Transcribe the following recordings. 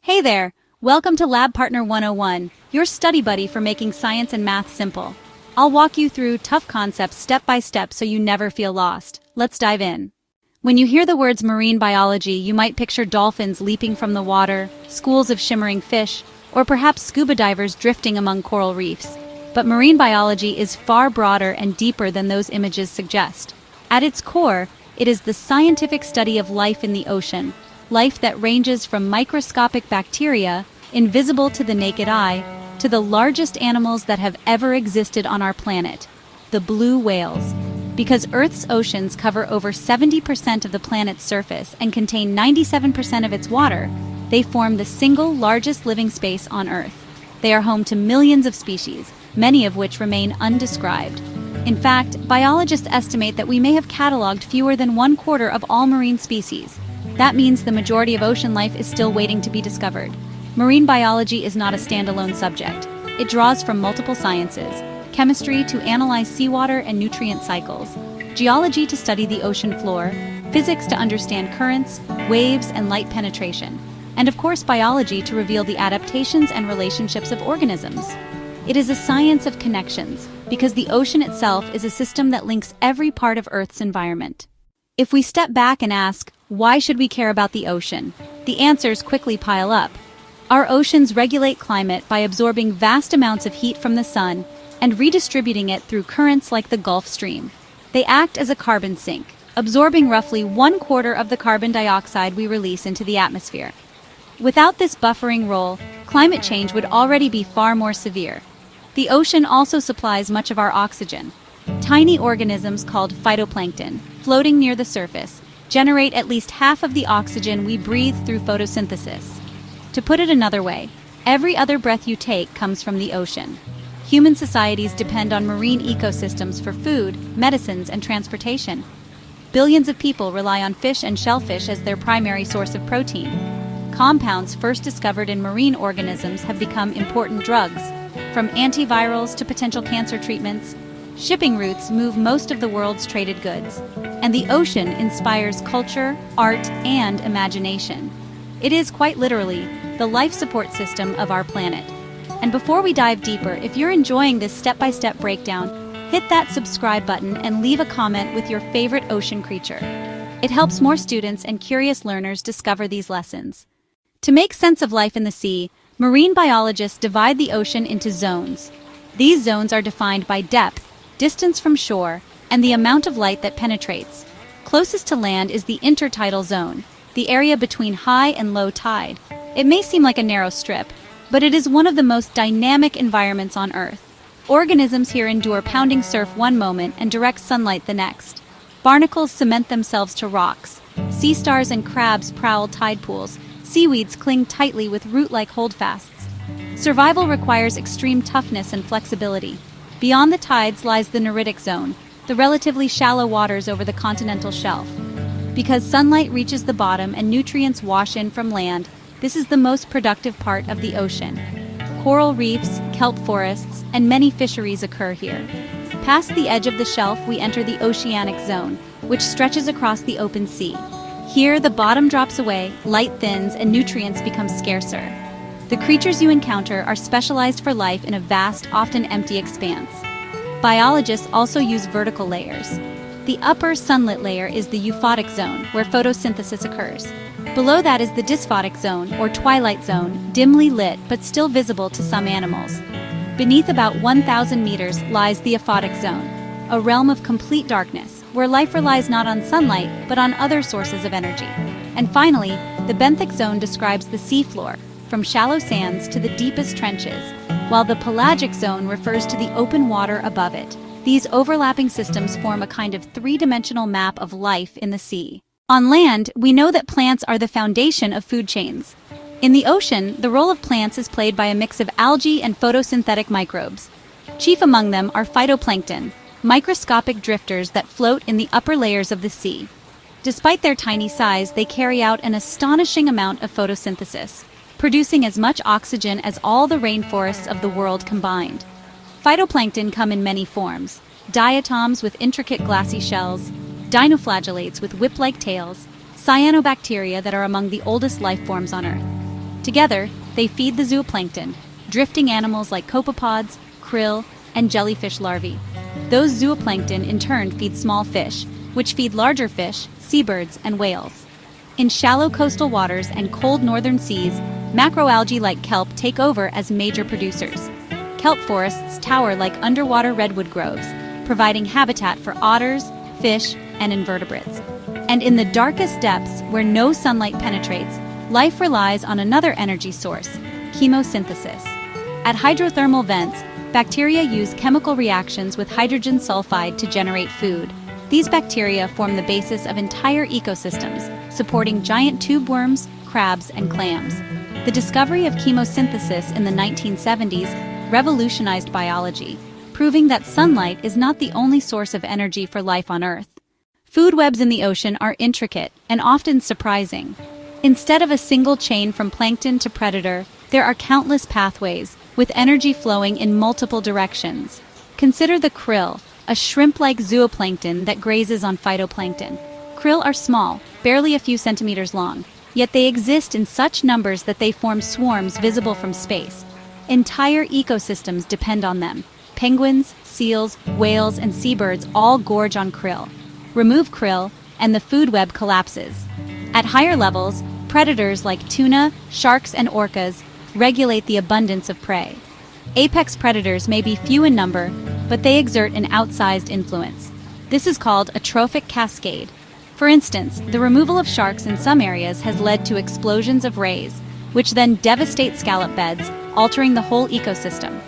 Hey there! Welcome to Lab Partner 101, your study buddy for making science and math simple. I'll walk you through tough concepts step by step so you never feel lost. Let's dive in. When you hear the words marine biology, you might picture dolphins leaping from the water, schools of shimmering fish, or perhaps scuba divers drifting among coral reefs. But marine biology is far broader and deeper than those images suggest. At its core, it is the scientific study of life in the ocean. Life that ranges from microscopic bacteria, invisible to the naked eye, to the largest animals that have ever existed on our planet, the blue whales. Because Earth's oceans cover over 70% of the planet's surface and contain 97% of its water, they form the single largest living space on Earth. They are home to millions of species, many of which remain undescribed. In fact, biologists estimate that we may have cataloged fewer than 1/4 of all marine species. That means the majority of ocean life is still waiting to be discovered. Marine biology is not a standalone subject. It draws from multiple sciences: chemistry to analyze seawater and nutrient cycles, geology to study the ocean floor, physics to understand currents, waves, and light penetration, and of course biology to reveal the adaptations and relationships of organisms. It is a science of connections, because the ocean itself is a system that links every part of Earth's environment. If we step back and ask, why should we care about the ocean? The answers quickly pile up. Our oceans regulate climate by absorbing vast amounts of heat from the sun and redistributing it through currents like the Gulf Stream. They act as a carbon sink, absorbing roughly 1/4 of the carbon dioxide we release into the atmosphere. Without this buffering role, climate change would already be far more severe. The ocean also supplies much of our oxygen. Tiny organisms called phytoplankton, floating near the surface, generate at least half of the oxygen we breathe through photosynthesis. To put it another way, every other breath you take comes from the ocean. Human societies depend on marine ecosystems for food, medicines, and transportation. Billions of people rely on fish and shellfish as their primary source of protein. Compounds first discovered in marine organisms have become important drugs, from antivirals to potential cancer treatments. Shipping routes move most of the world's traded goods, and the ocean inspires culture, art, and imagination. It is quite literally the life support system of our planet. And before we dive deeper, if you're enjoying this step-by-step breakdown, hit that subscribe button and leave a comment with your favorite ocean creature. It helps more students and curious learners discover these lessons. To make sense of life in the sea, marine biologists divide the ocean into zones. These zones are defined by depth, distance from shore, and the amount of light that penetrates. Closest to land is the intertidal zone, the area between high and low tide. It may seem like a narrow strip, but it is one of the most dynamic environments on Earth. Organisms here endure pounding surf one moment and direct sunlight the next. Barnacles cement themselves to rocks. Sea stars and crabs prowl tide pools. Seaweeds cling tightly with root-like holdfasts. Survival requires extreme toughness and flexibility. Beyond the tides lies the neritic zone, the relatively shallow waters over the continental shelf. Because sunlight reaches the bottom and nutrients wash in from land, this is the most productive part of the ocean. Coral reefs, kelp forests, and many fisheries occur here. Past the edge of the shelf, we enter the oceanic zone, which stretches across the open sea. Here, the bottom drops away, light thins, and nutrients become scarcer. The creatures you encounter are specialized for life in a vast, often empty expanse. Biologists also use vertical layers. The upper sunlit layer is the euphotic zone, where photosynthesis occurs. Below that is the dysphotic zone, or twilight zone, dimly lit but still visible to some animals. Beneath about 1,000 meters lies the aphotic zone, a realm of complete darkness, where life relies not on sunlight but on other sources of energy. And finally, the benthic zone describes the seafloor, from shallow sands to the deepest trenches, while the pelagic zone refers to the open water above it. These overlapping systems form a kind of three-dimensional map of life in the sea. On land, we know that plants are the foundation of food chains. In the ocean, the role of plants is played by a mix of algae and photosynthetic microbes. Chief among them are phytoplankton, microscopic drifters that float in the upper layers of the sea. Despite their tiny size, they carry out an astonishing amount of photosynthesis, producing as much oxygen as all the rainforests of the world combined. Phytoplankton come in many forms: diatoms with intricate glassy shells, dinoflagellates with whip-like tails, cyanobacteria that are among the oldest life forms on Earth. Together, they feed the zooplankton, drifting animals like copepods, krill, and jellyfish larvae. Those zooplankton in turn feed small fish, which feed larger fish, seabirds, and whales. In shallow coastal waters and cold northern seas, macroalgae like kelp take over as major producers. Kelp forests tower like underwater redwood groves, providing habitat for otters, fish, and invertebrates. And in the darkest depths, where no sunlight penetrates, life relies on another energy source, chemosynthesis. At hydrothermal vents, bacteria use chemical reactions with hydrogen sulfide to generate food. These bacteria form the basis of entire ecosystems, supporting giant tube worms, crabs, and clams. The discovery of chemosynthesis in the 1970s revolutionized biology, proving that sunlight is not the only source of energy for life on Earth. Food webs in the ocean are intricate and often surprising. Instead of a single chain from plankton to predator, there are countless pathways, with energy flowing in multiple directions. Consider the krill, a shrimp-like zooplankton that grazes on phytoplankton. Krill are small, barely a few centimeters long, yet they exist in such numbers that they form swarms visible from space. Entire ecosystems depend on them. Penguins, seals, whales, and seabirds all gorge on krill. Remove krill, and the food web collapses. At higher levels, predators like tuna, sharks, and orcas regulate the abundance of prey. Apex predators may be few in number, but they exert an outsized influence. This is called a trophic cascade. For instance, the removal of sharks in some areas has led to explosions of rays, which then devastate scallop beds, altering the whole ecosystem.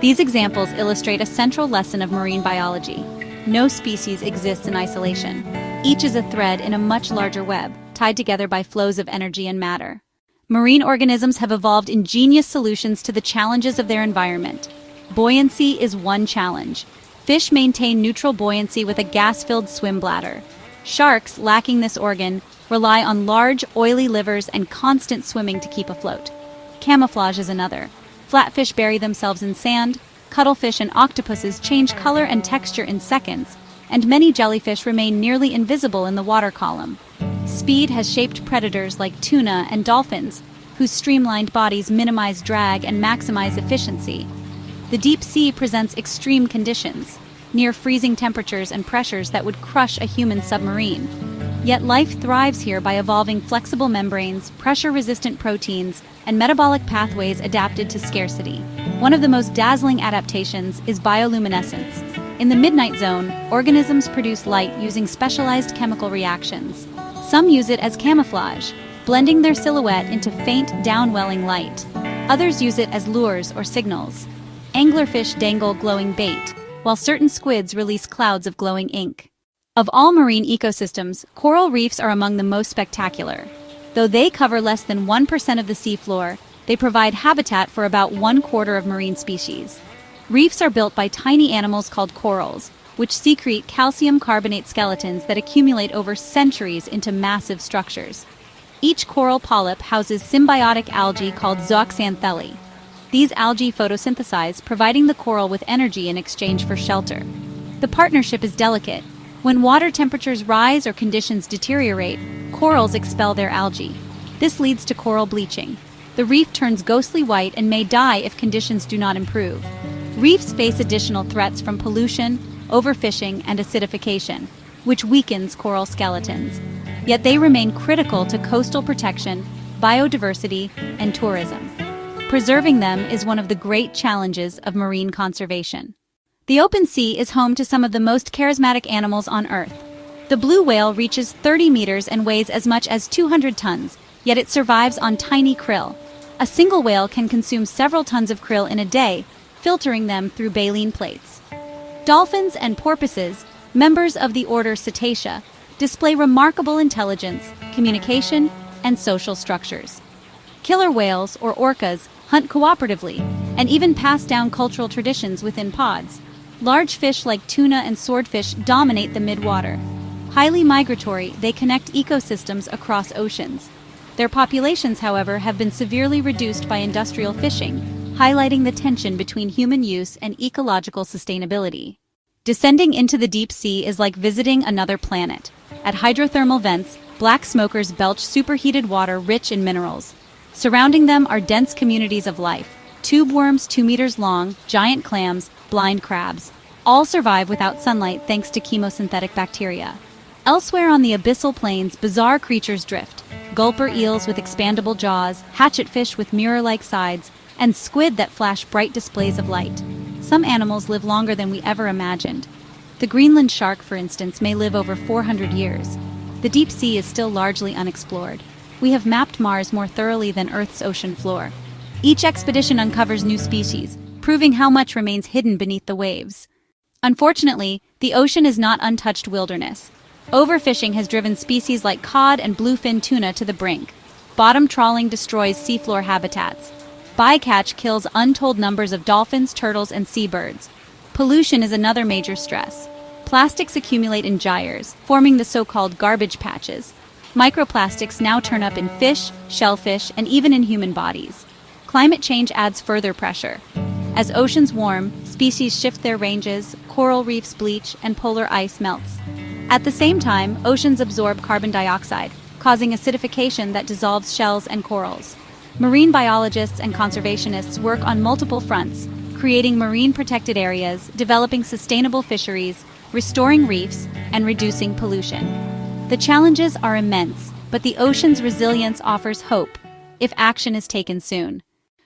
These examples illustrate a central lesson of marine biology. No species exists in isolation. Each is a thread in a much larger web, tied together by flows of energy and matter. Marine organisms have evolved ingenious solutions to the challenges of their environment. Buoyancy is one challenge. Fish maintain neutral buoyancy with a gas-filled swim bladder. Sharks, lacking this organ, rely on large, oily livers and constant swimming to keep afloat. Camouflage is another. Flatfish bury themselves in sand, cuttlefish and octopuses change color and texture in seconds, and many jellyfish remain nearly invisible in the water column. Speed has shaped predators like tuna and dolphins, whose streamlined bodies minimize drag and maximize efficiency. The deep sea presents extreme conditions, near freezing temperatures and pressures that would crush a human submarine. Yet life thrives here by evolving flexible membranes, pressure-resistant proteins, and metabolic pathways adapted to scarcity. One of the most dazzling adaptations is bioluminescence. In the midnight zone, organisms produce light using specialized chemical reactions. Some use it as camouflage, blending their silhouette into faint, downwelling light. Others use it as lures or signals. Anglerfish dangle glowing bait, while certain squids release clouds of glowing ink. Of all marine ecosystems, coral reefs are among the most spectacular. Though they cover less than 1% of the seafloor, they provide habitat for about 1/4 of marine species. Reefs are built by tiny animals called corals, which secrete calcium carbonate skeletons that accumulate over centuries into massive structures. Each coral polyp houses symbiotic algae called zooxanthellae. These algae photosynthesize, providing the coral with energy in exchange for shelter. The partnership is delicate. When water temperatures rise or conditions deteriorate, corals expel their algae. This leads to coral bleaching. The reef turns ghostly white and may die if conditions do not improve. Reefs face additional threats from pollution, overfishing, and acidification, which weakens coral skeletons. Yet they remain critical to coastal protection, biodiversity, and tourism. Preserving them is one of the great challenges of marine conservation. The open sea is home to some of the most charismatic animals on Earth. The blue whale reaches 30 meters and weighs as much as 200 tons, yet it survives on tiny krill. A single whale can consume several tons of krill in a day, filtering them through baleen plates. Dolphins and porpoises, members of the order Cetacea, display remarkable intelligence, communication, and social structures. Killer whales, or orcas, hunt cooperatively, and even pass down cultural traditions within pods. Large fish like tuna and swordfish dominate the midwater. Highly migratory, they connect ecosystems across oceans. Their populations, however, have been severely reduced by industrial fishing, highlighting the tension between human use and ecological sustainability. Descending into the deep sea is like visiting another planet. At hydrothermal vents, black smokers belch superheated water rich in minerals. Surrounding them are dense communities of life: tube worms 2 meters long, giant clams, blind crabs. All survive without sunlight thanks to chemosynthetic bacteria. Elsewhere on the abyssal plains, bizarre creatures drift: gulper eels with expandable jaws, hatchetfish with mirror-like sides, and squid that flash bright displays of light. Some animals live longer than we ever imagined. The Greenland shark, for instance, may live over 400 years. The deep sea is still largely unexplored. We have mapped Mars more thoroughly than Earth's ocean floor. Each expedition uncovers new species, proving how much remains hidden beneath the waves. Unfortunately, the ocean is not untouched wilderness. Overfishing has driven species like cod and bluefin tuna to the brink. Bottom trawling destroys seafloor habitats. Bycatch kills untold numbers of dolphins, turtles, and seabirds. Pollution is another major stress. Plastics accumulate in gyres, forming the so-called garbage patches. Microplastics now turn up in fish, shellfish, and even in human bodies. Climate change adds further pressure. As oceans warm, species shift their ranges, coral reefs bleach, and polar ice melts. At the same time, oceans absorb carbon dioxide, causing acidification that dissolves shells and corals. Marine biologists and conservationists work on multiple fronts, creating marine protected areas, developing sustainable fisheries, restoring reefs, and reducing pollution. The challenges are immense, but the ocean's resilience offers hope, if action is taken soon.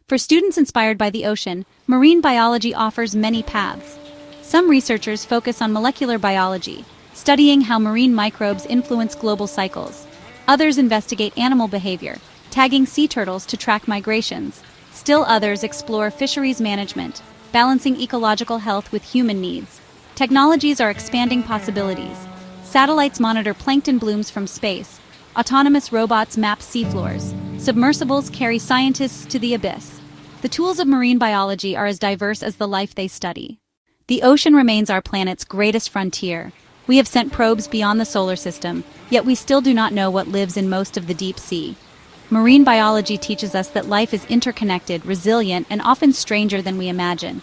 For students inspired by the ocean, marine biology offers many paths. Some researchers focus on molecular biology, studying how marine microbes influence global cycles. Others investigate animal behavior, tagging sea turtles to track migrations. Still others explore fisheries management, balancing ecological health with human needs. Technologies are expanding possibilities. Satellites monitor plankton blooms from space. Autonomous robots map seafloors. Submersibles carry scientists to the abyss. The tools of marine biology are as diverse as the life they study. The ocean remains our planet's greatest frontier. We have sent probes beyond the solar system, yet we still do not know what lives in most of the deep sea. Marine biology teaches us that life is interconnected, resilient, and often stranger than we imagine.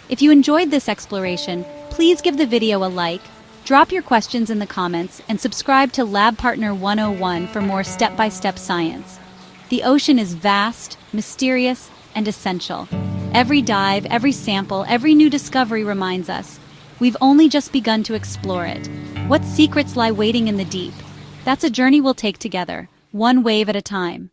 If you enjoyed this exploration, please give the video a like, drop your questions in the comments, and subscribe to Lab Partner 101 for more step-by-step science. The ocean is vast, mysterious, and essential. Every dive, every sample, every new discovery reminds us we've only just begun to explore it. What secrets lie waiting in the deep? That's a journey we'll take together, one wave at a time.